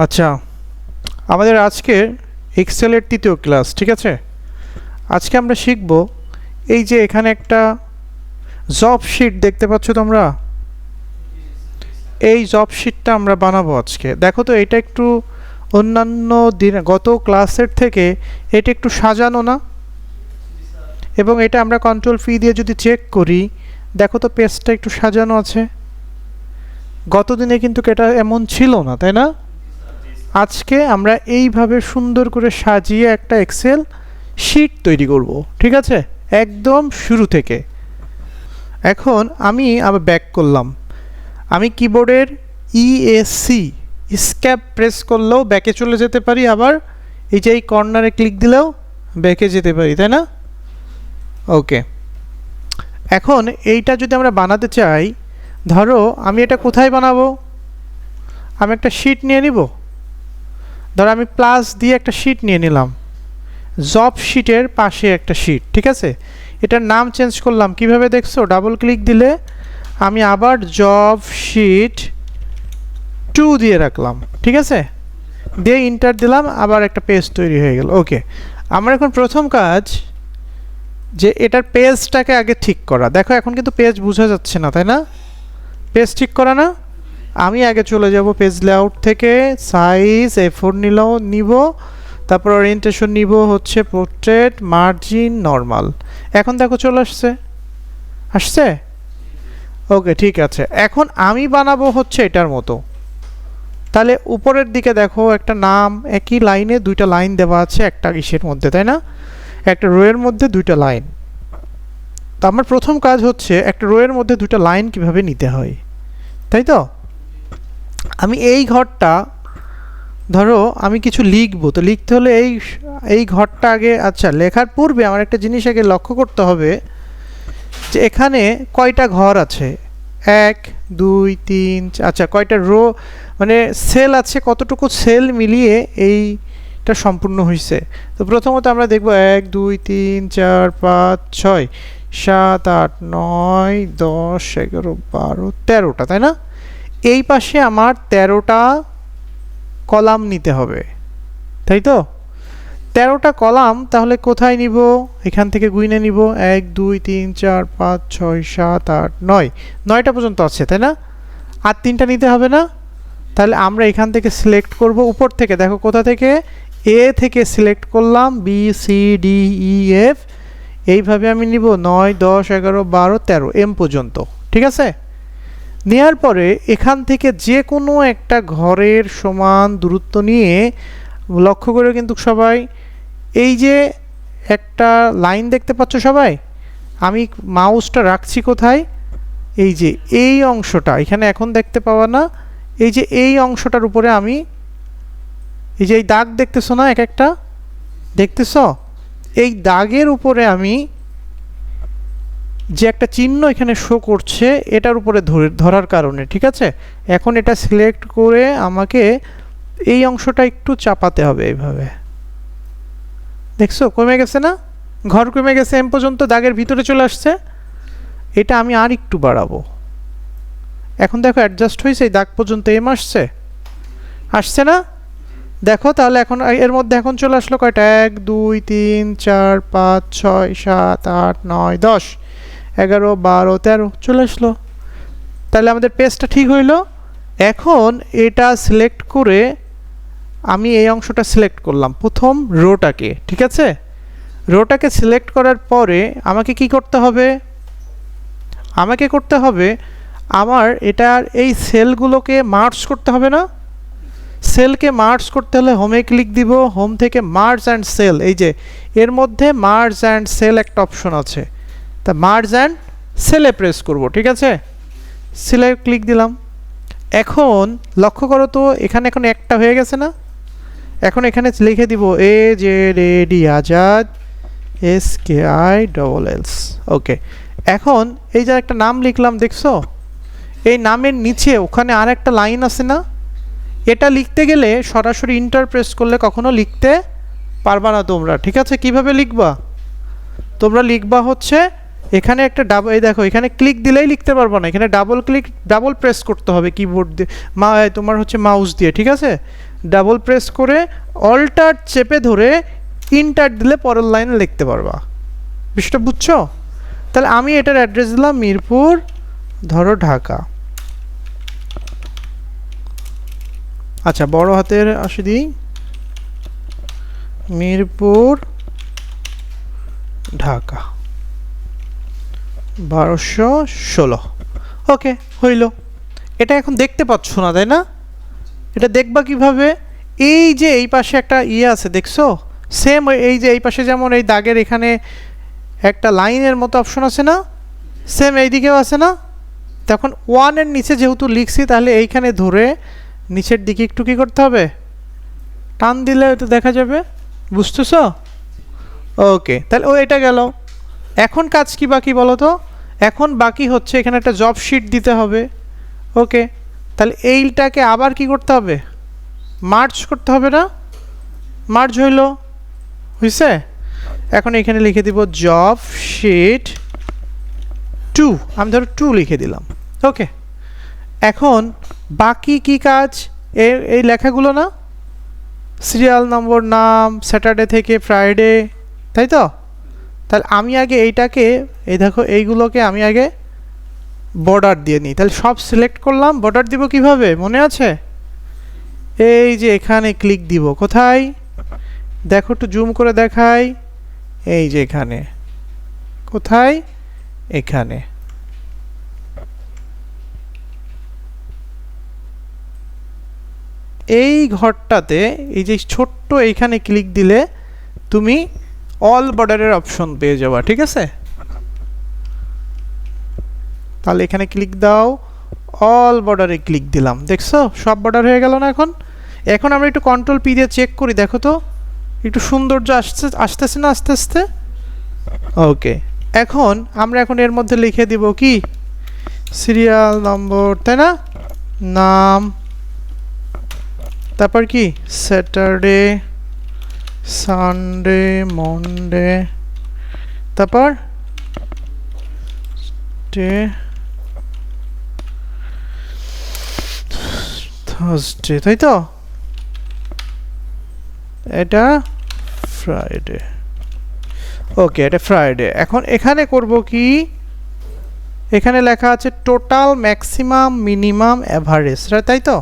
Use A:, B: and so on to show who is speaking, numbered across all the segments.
A: আচ্ছা, আমাদের আজকের এক্সেলের তৃতীয় ক্লাস, ঠিক আছে। আজকে আমরা শিখব এই যে এখানে একটা জব শিট দেখতে পাচ্ছ তোমরা, এই জব শিটটা আমরা বানাবো আজকে। দেখো তো এটা একটু অন্যান্য দিন গত ক্লাসের থেকে এটা একটু সাজানো না? এবং এটা আমরা কন্ট্রোল ফি দিয়ে যদি চেক করি, দেখো তো পেজটা একটু সাজানো আছে। গত দিনে কিন্তু এটা এমন ছিল না, তাই না? আজকে আমরা এইভাবে সুন্দর করে সাজিয়ে একটা এক্সেল শিট তৈরি করব, ঠিক আছে, একদম শুরু থেকে। এখন আমি আবার ব্যাক করলাম, আমি কিবোর্ডের ইএসসি স্কেপ প্রেস করলেও ব্যাকে চলে যেতে পারি, আবার এই যে এই কর্নারে ক্লিক দিলেও ব্যাকে যেতে পারি, তাই না? ওকে, এখন এইটা যদি আমরা বানাতে চাই, ধরো আমি এটা কোথায় বানাবো? আমি একটা শিট নিয়ে নিব। ধরো আমি প্লাস দিয়ে একটা শিট নিয়ে নিলাম, জব শিটের পাশে একটা শিট, ঠিক আছে। এটার নাম চেঞ্জ করলাম, কিভাবে দেখছো? ডাবল ক্লিক দিলে আমি আবার জব শিট 2 দিয়ে রাখলাম, ঠিক আছে, দিয়ে ইন্টার দিলাম, আবার একটা পেজ তৈরি হয়ে গেল। ওকে, আমার এখন প্রথম কাজ যে এটার পেজটাকে আগে ঠিক করা। দেখো এখন কিন্তু পেজ বোঝা যাচ্ছে না, তাই না? পেজ ঠিক করা না? আমি আগে চলে যাব পেজ লেআউট থেকে, সাইজ A4 নিব, তারপর ওরিয়েন্টেশন নিব হচ্ছে পোর্ট্রেট, মার্জিন, নর্মাল। এখন দেখো চলে আসছে। ওকে, ঠিক আছে। এখন আমি বানাবো হচ্ছে এটার মতো। তাহলে উপরের দিকে দেখো একটা নাম, একই লাইনে দুইটা লাইন দেওয়া আছে একটা ইসের মধ্যে, তাই না? একটা রোয়ের মধ্যে দুইটা লাইন। তো আমার প্রথম কাজ হচ্ছে একটা রোয়ের মধ্যে দুইটা লাইন কিভাবে নিতে হয়, তাই তো? আমি এই ঘরটা, ধরো আমি কিছু লিখবো, তো লিখতে হলে এই ঘরটা আগে, আচ্ছা লেখার পূর্বে আমার একটা জিনিস আগে লক্ষ্য করতে হবে যে এখানে কয়টা ঘর আছে, 1 2 3, আচ্ছা কয়টা রো মানে সেল আছে, কতটুকু সেল মিলিয়ে এইটা সম্পূর্ণ হয়েছে। তো প্রথমত আমরা দেখব 1 2 3 4 5 6 7 8 9 10 11 12 13টা, তাই না? এই পাশে আমার 13টা কলাম নিতে হবে, তাই তো? 13টা কলাম তাহলে কোথায় নিব? এখান থেকে গুইনে নিব, 1 2 3 4 5 6 7 8 9, 9টা পর্যন্ত আছে, তাই না? আর 3টা নিতে হবে না? তাহলে আমরা এখান থেকে সিলেক্ট করব, উপর থেকে দেখো কোথা থেকে, এ থেকে সিলেক্ট করলাম, B C D E F, এইভাবে আমি নিব 9 10 11 12 13 এম পর্যন্ত, ঠিক আছে। নেওয়ার পরে এখান থেকে যে কোনো একটা ঘরের সমান দূরত্ব নিয়ে, লক্ষ্য করে কিন্তু সবাই, এই যে একটা লাইন দেখতে পাচ্ছ সবাই, আমি মাউসটা রাখছি কোথায়? এই যে এই অংশটা এখানে এখন দেখতে পাওয়া না, এই যে এই অংশটার উপরে আমি, এই যে এই দাগ দেখতেছো না, এক একটা দেখতেছ, এই দাগের উপরে আমি যে একটা চিহ্ন এখানে শো করছে, এটার উপরে ধরার কারণে, ঠিক আছে। এখন এটা সিলেক্ট করে আমাকে এই অংশটা একটু চাপাতে হবে, এইভাবে দেখছো কমে গেছে না? ঘর কমে গেছে, এম পর্যন্ত দাগের ভিতরে চলে আসছে। এটা আমি আর একটু বাড়াবো, এখন দেখো অ্যাডজাস্ট হয়েছে, এই দাগ পর্যন্ত এম আসছে না? দেখো তাহলে এখন এর মধ্যে এখন চলে আসলো কয়টা, 1 2 3 4 5 6 7 8 9 10 11 12 13 চলে আসলো। তাহলে আমাদের পেজটা ঠিক হইলো। এখন এটা সিলেক্ট করে আমি এই অংশটা সিলেক্ট করলাম, প্রথম রোটাকে, ঠিক আছে। রোটাকে সিলেক্ট করার পরে আমাকে কি করতে হবে? আমাকে করতে হবে, আমার এটার এই সেলগুলোকে মার্জ করতে হবে না? সেলকে মার্জ করতে হলে হোমে ক্লিক দিব, হোম থেকে মার্জ অ্যান্ড সেল, এই যে এর মধ্যে মার্জ অ্যান্ড সেল একটা অপশন আছে, তা মার্জ অ্যান্ড সেলে প্রেস করব, ঠিক আছে। সেলে ক্লিক দিলাম। এখন লক্ষ্য করো তো এখানে এখন একটা হয়ে গেছে না? এখন এখানে লিখে দিব AZAD, আজাদ, SKILLS। ওকে, এখন এই যে একটা নাম লিখলাম, দেখছো এই নামের নিচে ওখানে আর একটা লাইন আছে না? এটা লিখতে গেলে সরাসরি ইন্টার প্রেস করলে কখনো লিখতে পারবা না তোমরা, ঠিক আছে। কিভাবে লিখবা? তোমরা লিখবা হচ্ছে এখানে একটা ডাবল, এই দেখো এখানে ক্লিক দিলেই লিখতে পারবো না, এখানে ডাবল প্রেস করতে হবে কিবোর্ড দিয়ে, তোমার হচ্ছে মাউস দিয়ে, ঠিক আছে? ডাবল প্রেস করে অল্টার চেপে ধরে ইন্টার দিলে পরের লাইনে লিখতে পারবা। বিষয়টা বুঝছো? তাহলে আমি এটার অ্যাড্রেস দিলাম মিরপুর, ধরো ঢাকা। আচ্ছা বড় হাতের আসি দিই, মিরপুর ঢাকা 1216। ওকে, হইল। এটা এখন দেখতে পাচ্ছ না, তাই না? এটা দেখবা কিভাবে? এই যে এই পাশে একটা ইয়ে আছে, দেখছো? সেম এই যে এই পাশে যেমন এই দাগের এখানে একটা লাইনের মতো অপশন আছে না, সেম এইদিকেও আছে না? তখন ওয়ানের নিচে যেহেতু লিখছি, তাহলে এইখানে ধরে নিচের দিকে একটু কী করতে হবে, টান দিলে তো দেখা যাবে। বুঝতেছ? ওকে, তাহলে এটা গেল। এখন কাজ কি বাকি বলো তো? এখন বাকি হচ্ছে এখানে একটা জব শিট দিতে হবে। ওকে, তাহলে এইটাকে আবার কি করতে হবে, মার্জ করতে হবে না? মার্জ হইছে। এখন এখানে লিখে দিব জব শিট 2, আমি ধরো 2 লিখে দিলাম। ওকে, এখন বাকি কি কাজ? এই লেখাগুলো না, সিরিয়াল নম্বর, নাম, স্যাটারডে থেকে ফ্রাইডে, তাই তো? তাহলে আমি আগে এইটাকে, এই দেখো এইগুলোকে আমি আগে বর্ডার দিয়ে নিই। তাহলে সব সিলেক্ট করলাম, বর্ডার দিব কিভাবে মনে আছে? এই যে এখানে ক্লিক দিব, কোথায় দেখো, একটু জুম করে দেখাই, এই যে এখানে, কোথায়, এখানে। এই ঘরটাতে এই যে ছোট্ট এইখানে ক্লিক দিলে তুমি অল বর্ডারের অপশন পেয়ে যাবা, ঠিক আছে? তাহলে এখানে ক্লিক দাও, অল বর্ডারে ক্লিক দিলাম, দেখছো সব বর্ডার হয়ে গেল না? এখন আমরা একটু কন্ট্রোল পি দিয়ে চেক করি, দেখো তো একটু সৌন্দর্য আসতেছে না আস্তে আস্তে? ওকে, এখন আমরা এর মধ্যে লিখে দিব কি, সিরিয়াল নম্বর, তাই না, নাম, তারপর কি স্যাটারডে, সানডে, মনডে, তারপর থার্সডে, তাই তো? এটা ফ্রাইডে। ওকে, এটা ফ্রাইডে। এখন এখানে করব কি, এখানে লেখা আছে টোটাল, ম্যাক্সিমাম, মিনিমাম, অ্যাভারেজ, তাই তো?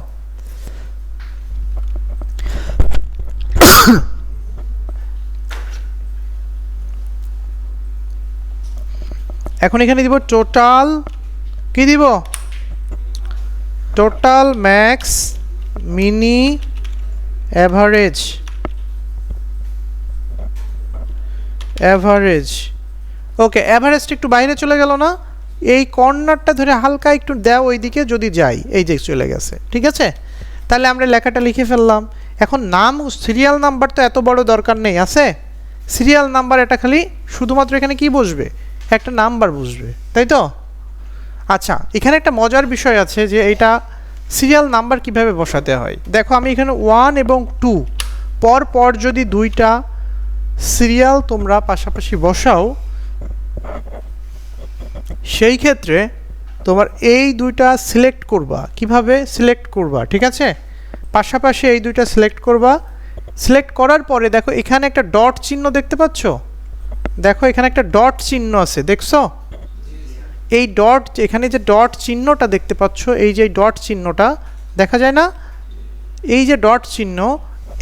A: এখন এখানে দিব টোটাল, কি দিব, টোটাল, ম্যাক্স, মিনি, অ্যাভারেজ। ওকে, অ্যাভারেজটা একটু বাইরে চলে গেল না? এই কর্নারটা ধরে হালকা একটু দাও ওইদিকে, যদি যাই, এই যে চলে গেছে, ঠিক আছে? তাহলে আমরা লেখাটা লিখে ফেললাম। এখন নাম, সিরিয়াল নাম্বার তো এত বড় দরকার নেই, আছে সিরিয়াল নাম্বার, এটা খালি শুধুমাত্র এখানে কি বসবে, একটা নাম্বার বসবে, তাই তো? আচ্ছা, এখানে একটা মজার বিষয় আছে যে এটা সিরিয়াল নাম্বার কিভাবে বসাতে হয়। দেখো আমি এখানে 1 এবং 2 পর যদি দুইটা সিরিয়াল তোমরা পাশাপাশি বসাও, সেই ক্ষেত্রে তোমার এই দুইটা সিলেক্ট করবা। কিভাবে সিলেক্ট করবা, ঠিক আছে? পাশাপাশি এই দুইটা সিলেক্ট করবা। সিলেক্ট করার পরে দেখো এখানে একটা ডট চিহ্ন দেখতে পাচ্ছ, দেখো এখানে একটা ডট চিহ্ন আছে, দেখছো? এই ডট, এখানে যে ডট চিহ্নটা দেখতে পাচ্ছ, এই যে ডট চিহ্নটা দেখা যায় না, এই যে ডট চিহ্ন,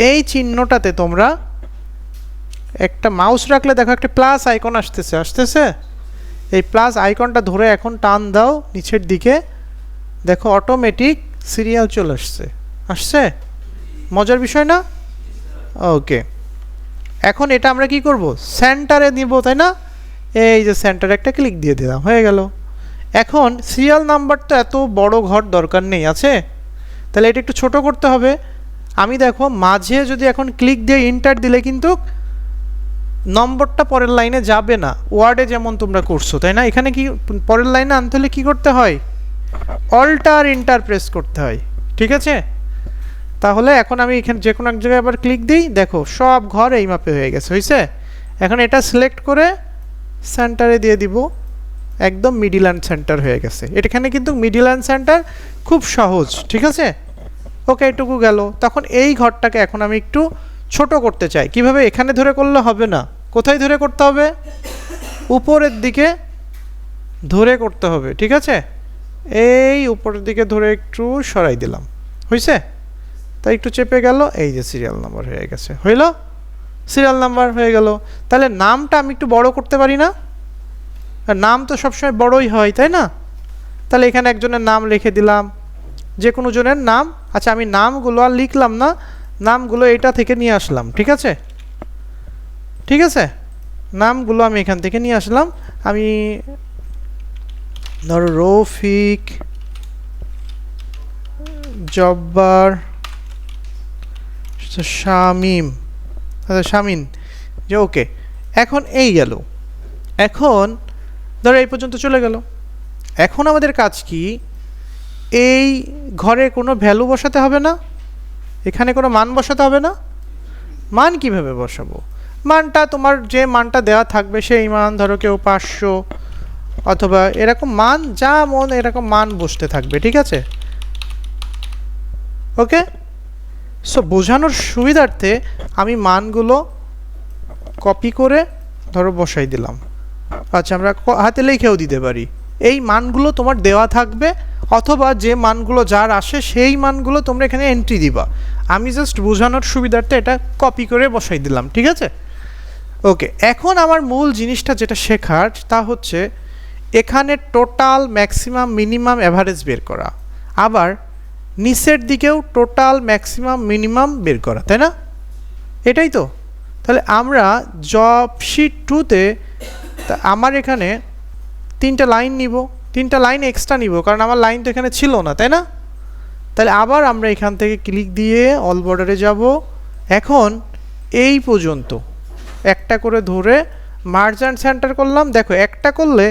A: এই চিহ্নটাতে তোমরা একটা মাউস রাখলে দেখো একটা প্লাস আইকন আসতেছে। এই প্লাস আইকনটা ধরে এখন টান দাও নিচের দিকে, দেখো অটোমেটিক সিরিয়াল চলে আসছে। মজার বিষয় না? ওকে, এখন এটা আমরা কি করব, সেন্টারে নিব, তাই না? এই যে সেন্টারে একটা ক্লিক দিয়ে দিলাম, হয়ে গেল। এখন সিরিয়াল নাম্বার তো এত বড় ঘর দরকার নেই, আছে? তাহলে এটা একটু ছোট করতে হবে। আমি দেখো মাঝে যদি এখন ক্লিক দিয়ে ইন্টার দিলে কিন্তু নম্বরটা পরের লাইনে যাবে না, ওয়ার্ডে যেমন তোমরা করছো, তাই না? এখানে কি পরের লাইনে আনতে হলে কী করতে হয়, অল্টার ইন্টার প্রেস করতে হয়, ঠিক আছে? তাহলে এখন আমি এখানে যে কোনো এক জায়গায় আবার ক্লিক দিই, দেখো সব ঘর এই মাপে হয়ে গেছে, হয়েছে? এখন এটা সিলেক্ট করে সেন্টারে দিয়ে দিব, একদম মিডল অ্যান্ড সেন্টার হয়ে গেছে। এখানে কিন্তু মিডল অ্যান্ড সেন্টার খুব সহজ, ঠিক আছে। ওকে, এটুকু গেল। তখন এই ঘরটাকে এখন আমি একটু ছোট করতে চাই। কিভাবে? এখানে ধরে করলে হবে না, কোথায় ধরে করতে হবে? উপরের দিকে ধরে করতে হবে, ঠিক আছে। এই উপরের দিকে ধরে একটু সরাই দিলাম, হয়েছে? তাই একটু চেপে গেল, এই যে সিরিয়াল নাম্বার হয়ে গেছে। হইল? সিরিয়াল নাম্বার হয়ে গেল। তাহলে নামটা আমি একটু বড় করতে পারি না? নাম তো সবসময় বড়ই হয়, তাই না? তাহলে এখানে একজনের নাম লিখে দিলাম, যে কোনো জনের নাম। আচ্ছা, আমি নামগুলো আর লিখলাম না, নামগুলো এটা থেকে নিয়ে আসলাম, ঠিক আছে। ঠিক আছে, নামগুলো আমি এখান থেকে নিয়ে আসলাম। আমি ধরো রফিক, জব্বার, শামিম, আচ্ছা শামিন, যে ওকে। এখন এই গেল, এখন ধরো এই পর্যন্ত চলে গেল। এখন আমাদের কাজ কি? এই ঘরে কোনো ভ্যালু বসাতে হবে না, এখানে কোনো মান বসাতে হবে না। মান কিভাবে বসাবো? মানটা তোমার যে মানটা দেওয়া থাকবে সেই মান, ধরো কেউ 500 অথবা এরকম মান, যা মন এরকম মান বসতে থাকবে, ঠিক আছে। ওকে, সো বোঝানোর সুবিধার্থে আমি মানগুলো কপি করে ধরো বসাই দিলাম। আচ্ছা, আমরা হাতে লিখেও দিতে পারি। এই মানগুলো তোমার দেওয়া থাকবে, অথবা যে মানগুলো যার আসে সেই মানগুলো তোমরা এখানে এন্ট্রি দিবা। আমি জাস্ট বোঝানোর সুবিধার্থে এটা কপি করে বসাই দিলাম, ঠিক আছে। ওকে, এখন আমার মূল জিনিসটা যেটা শেখার তা হচ্ছে এখানে টোটাল, ম্যাক্সিমাম, মিনিমাম, অ্যাভারেজ বের করা, আবার নিচের দিকেও টোটাল, ম্যাক্সিমাম, মিনিমাম বের করা, তাই না? এটাই তো। তাহলে আমরা জব শিট 2-তে আমার এখানে 3টা লাইন নিব, 3টা লাইন এক্সট্রা নিব, কারণ আমার লাইন তো এখানে ছিল না, তাই না? তাহলে আবার আমরা এখান থেকে ক্লিক দিয়ে অল বর্ডারে যাব। এখন এই পর্যন্ত একটা করে ধরে মার্জ অ্যান্ড সেন্টার করলাম। দেখো, একটা করলে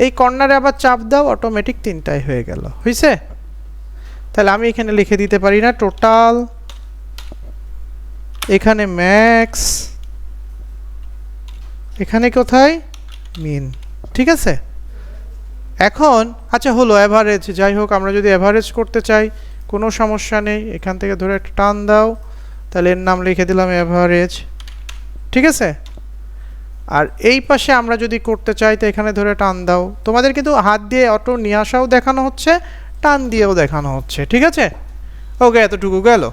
A: এই কর্নারে আবার চাপ দাও, অটোমেটিক 3টাই হয়ে গেল, হয়েছে? তাহলে আমি এখানে লিখে দিতে পারি না টোটাল, এখানে ম্যাক্স, এখানে কোথায় মিন, ঠিক আছে। এখন আচ্ছা হলো অ্যাভারেজ, যাই হোক, আমরা যদি অ্যাভারেজ করতে চাই কোনো সমস্যা নেই, এখান থেকে ধরে একটা টান দাও, তাহলে এর নাম লিখে দিলাম অ্যাভারেজ, ঠিক আছে। আর এই পাশে আমরা যদি করতে চাই তো এখানে ধরে টান দাও। তোমাদের কিন্তু হাত দিয়ে অটো নিয়ে আসাও দেখানো হচ্ছে, টান দিয়েও দেখানো হচ্ছে, ঠিক আছে। ওকে, এতটুকু গেল।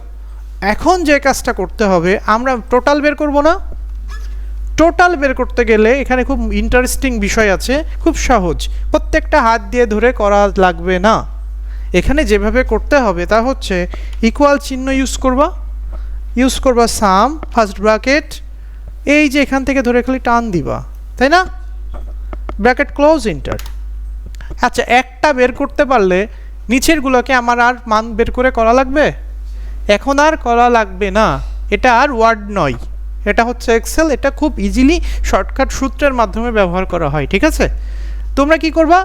A: এখন যে কাজটা করতে হবে, আমরা টোটাল বের করব না? টোটাল বের করতে গেলে এখানে খুব ইন্টারেস্টিং বিষয় আছে, খুব সহজ, প্রত্যেকটা হাত দিয়ে ধরে করা লাগবে না। এখানে যেভাবে করতে হবে তা হচ্ছে ইকুয়াল চিহ্ন ইউজ করবা সাম, ফার্স্ট ব্র্যাকেট, এই যে এখান থেকে ধরে খালি টান দিবা, তাই না? Bracket close, enter. আচ্ছা, একটা বের করতে পারলে নিচেরগুলোকে আমার আর মান বের করে করা লাগবে? এখন আর করা লাগবে না। এটা আর ওয়ার্ড নয়, এটা হচ্ছে এক্সেল। এটা খুব ইজিলি শর্টকাট সূত্রের মাধ্যমে ব্যবহার করা হয়, ঠিক আছে। তোমরা কি করবা?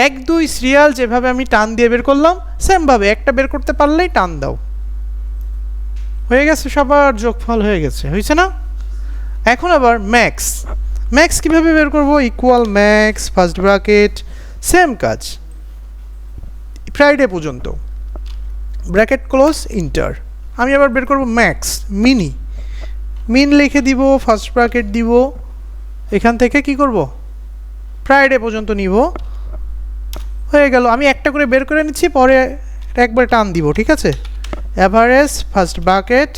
A: 1 2 সিরিয়াল যেভাবে আমি টান দিয়ে বের করলাম, সেমভাবে একটা বের করতে পারলেই টান দাও, হয়ে গেছে, সবার যোগফল হয়ে গেছে, হয়েছে না? এখন আবার ম্যাক্স কিভাবে বের করব? Equal max, first bracket, same কাজ, ফ্রাইডে পর্যন্ত, ব্র্যাকেট ক্লোজ, এন্টার। আমি আবার বের করব ম্যাক্স, মিন লিখে দিব, ফার্স্ট ব্র্যাকেট দিব, এখান থেকে কি করব? ফ্রাইডে পর্যন্ত নিব, হয়ে গেল। আমি একটা করে বের করে নিচ্ছি, পরে একবার টান দিব, ঠিক আছে। অ্যাভারেজ, ফার্স্ট ব্র্যাকেট,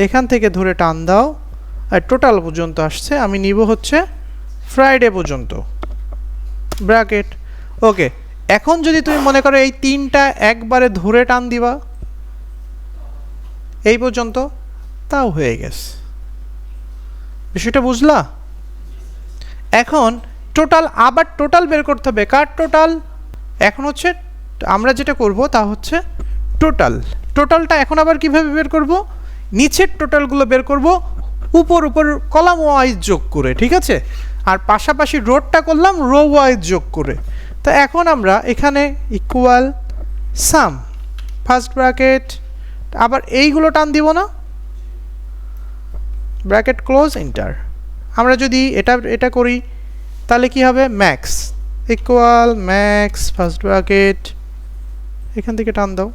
A: এখান থেকে ধরে টান দাও, আর টোটাল পর্যন্ত আসছে, আমি নিব হচ্ছে ফ্রাইডে পর্যন্ত, ব্র্যাকেট। ওকে, এখন যদি তুমি মনে করো এই 3টা একবারে ধরে টান দিবা এই পর্যন্ত, তাও হয়ে গেছে। বিষয়টা বুঝলা? এখন টোটাল, আবার টোটাল বের করতে হবে। কার টোটাল? এখন হচ্ছে আমরা যেটা করব তা হচ্ছে টোটালটা এখন আবার কিভাবে বের করব? নিচের টোটালগুলো বের করব উপর কলাম ওয়াইজ যোগ করে, ঠিক আছে। আর পাশাপাশি রোডটা করলাম রো ওয়াইজ যোগ করে। তো এখন আমরা এখানে ইকুয়াল সাম, ফার্স্ট ব্র্যাকেট, আবার এইগুলো টান দিব না, ব্র্যাকেট ক্লোজ, এন্টার। আমরা যদি এটা করি, তাহলে কি হবে max equal max first bracket এখান থেকে টান দাও,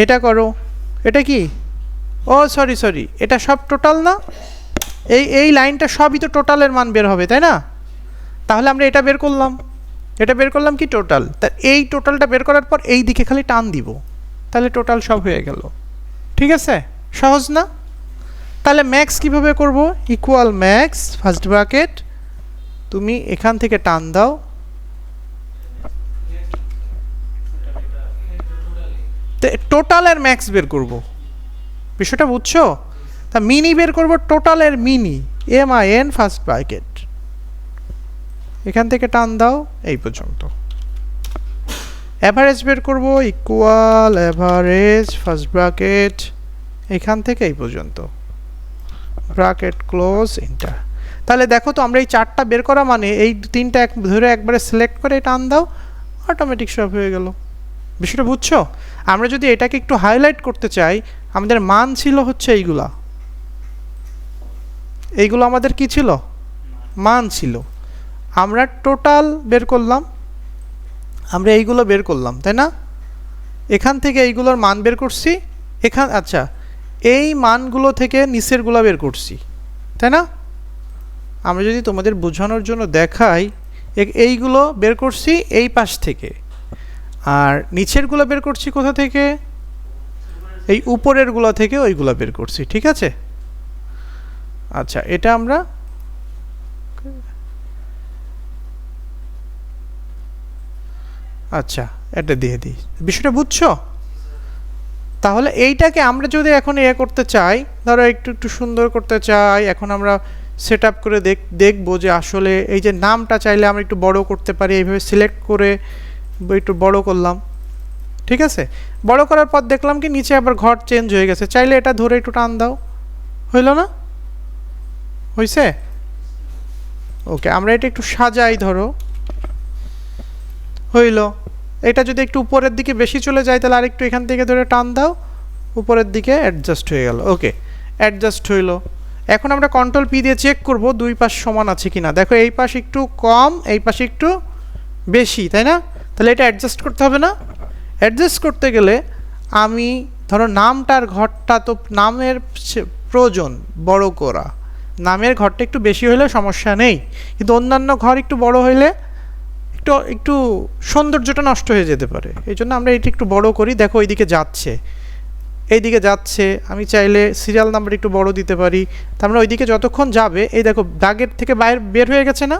A: এটা করো, এটা কি ও সরি এটা সব টোটাল না, এই লাইনটা সবই তো টোটালের মান বের হবে তাই না, তাহলে আমরা এটা বের করলাম কি টোটাল, তা এই টোটালটা বের করার পর এই দিকে খালি টান দিব, তাহলে টোটাল সব হয়ে গেল। ঠিক আছে, সহজ না? তাহলে ম্যাক্স কিভাবে করব, ইকুয়াল ম্যাক্স ফার্স্ট ব্র্যাকেট তুমি এখান থেকে টান দাও, টোটালের ম্যাক্স বের করব, বিষয়টা বুঝছো? তা মিনি বের করব, টোটালের মিনি MIN ফার্স্ট ব্র্যাকেট এখান থেকে টান দাও এই পর্যন্ত। অ্যাভারেজ বের করব, ইকুয়াল অ্যাভারেজ ফার্স্ট ব্র্যাকেট এখান থেকে এই পর্যন্ত, ব্র্যাকেট ক্লোজ এন্টার। তাহলে দেখো তো আমরা এই চারটা বের করা মানে এই তিনটা ধরে একবারে সিলেক্ট করে টান দাও, অটোমেটিক সব হয়ে গেল। বিষয়টা বুঝছো? আমরা যদি এটাকে একটু হাইলাইট করতে চাই, আমাদের মান ছিল হচ্ছে এইগুলো আমাদের কি ছিল, মান ছিল। আমরা টোটাল বের করলাম, আমরা এইগুলো বের করলাম তাই না, এখান থেকে এইগুলোর মান বের করছি, আচ্ছা এই মানগুলো থেকে নিচেরগুলো বের করছি তাই না। আমরা যদি তোমাদের বোঝানোর জন্য দেখাই, এইগুলো বের করছি এই পাশ থেকে, আর নিচেরগুলো বের করছি কোথা থেকে, এই উপরেরগুলো থেকে ওইগুলো বের করছি। ঠিক আছে, আচ্ছা এটা আমরা আচ্ছা এটা দিয়ে দিই, বিষয়টা বুঝছো? তাহলে এইটাকে আমরা যদি এখন করতে চাই, ধরো একটু সুন্দর করতে চাই, এখন আমরা সেট আপ করে দেখবো যে আসলে এই যে নামটা চাইলে আমরা একটু বড় করতে পারি, এইভাবে সিলেক্ট করে একটু বড় করলাম। ঠিক আছে, বড় করার পর দেখলাম কি নিচে আবার ঘর চেঞ্জ হয়ে গেছে, চাইলে এটা ধরে একটু টান দাও, হইল না, হইছে? ওকে, আমরা এটা একটু সাজাই, ধরো হইল। এটা যদি একটু উপরের দিকে বেশি চলে যায় তাহলে আরেকটু এখান থেকে ধরে টান দাও, উপরের দিকে অ্যাডজাস্ট হয়ে গেল। ওকে, অ্যাডজাস্ট হইল। এখন আমরা কন্ট্রোল পি দিয়ে চেক করব দুই পাশ সমান আছে কিনা। দেখো এই পাশ একটু কম, এই পাশে একটু বেশি তাই না, তাহলে এটা অ্যাডজাস্ট করতে হবে না। অ্যাডজাস্ট করতে গেলে আমি ধরো নামটার ঘরটা তো নামের প্রয়োজন বড় করা, নামের ঘরটা একটু বেশি হলে সমস্যা নেই, কিন্তু অন্যান্য ঘর একটু বড় হইলে একটু সৌন্দর্যটা নষ্ট হয়ে যেতে পারে, এই জন্য আমরা এটি একটু বড় করি। দেখো এইদিকে যাচ্ছে, আমি চাইলে সিরিয়াল নাম্বার একটু বড় দিতে পারি, তার মানে ওইদিকে যতক্ষণ যাবে, এই দেখো দাগের থেকে বাইরে বের হয়ে গেছে না।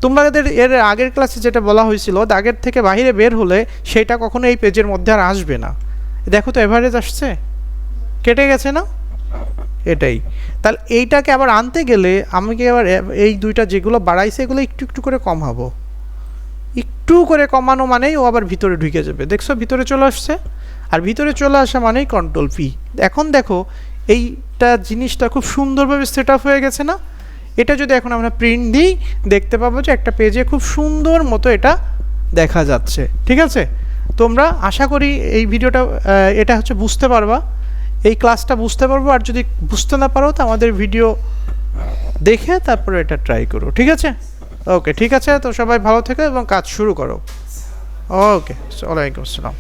A: তোমাদের এর আগের ক্লাসে যেটা বলা হয়েছিল, দাগের থেকে বাইরে বের হলে সেটা কখনো এই পেজের মধ্যে আর আসবে না। দেখো তো এভারেজ আসছে, কেটে গেছে না, এটাই। তাহলে এইটাকে আবার আনতে গেলে আমাকে আবার এই দুইটা যেগুলো বাড়াইছে এগুলো একটু একটু করে কমাবো, একটু করে কমানো মানেই ও আবার ভিতরে ঢুকে যাবে। দেখছো ভিতরে চলে আসছে, আর ভিতরে চলে আসা মানেই কন্ট্রোল পি। এখন দেখো এইটা জিনিসটা খুব সুন্দরভাবে সেট আপ হয়ে গেছে না। এটা যদি এখন আমরা প্রিন্ট দিই, দেখতে পাবো যে একটা পেজে খুব সুন্দর মতো এটা দেখা যাচ্ছে। ঠিক আছে, তোমরা আশা করি এই ভিডিওটা এটা হচ্ছে বুঝতে পারবা, এই ক্লাসটা বুঝতে পারবো। আর যদি বুঝতে না পারো তো আমাদের ভিডিও দেখে তারপরে এটা ট্রাই করো। ঠিক আছে, ওকে ঠিক আছে, তো সবাই ভালো থেকো এবং কাজ শুরু করো। ওকে, ওয়ালাইকুম আসসালাম।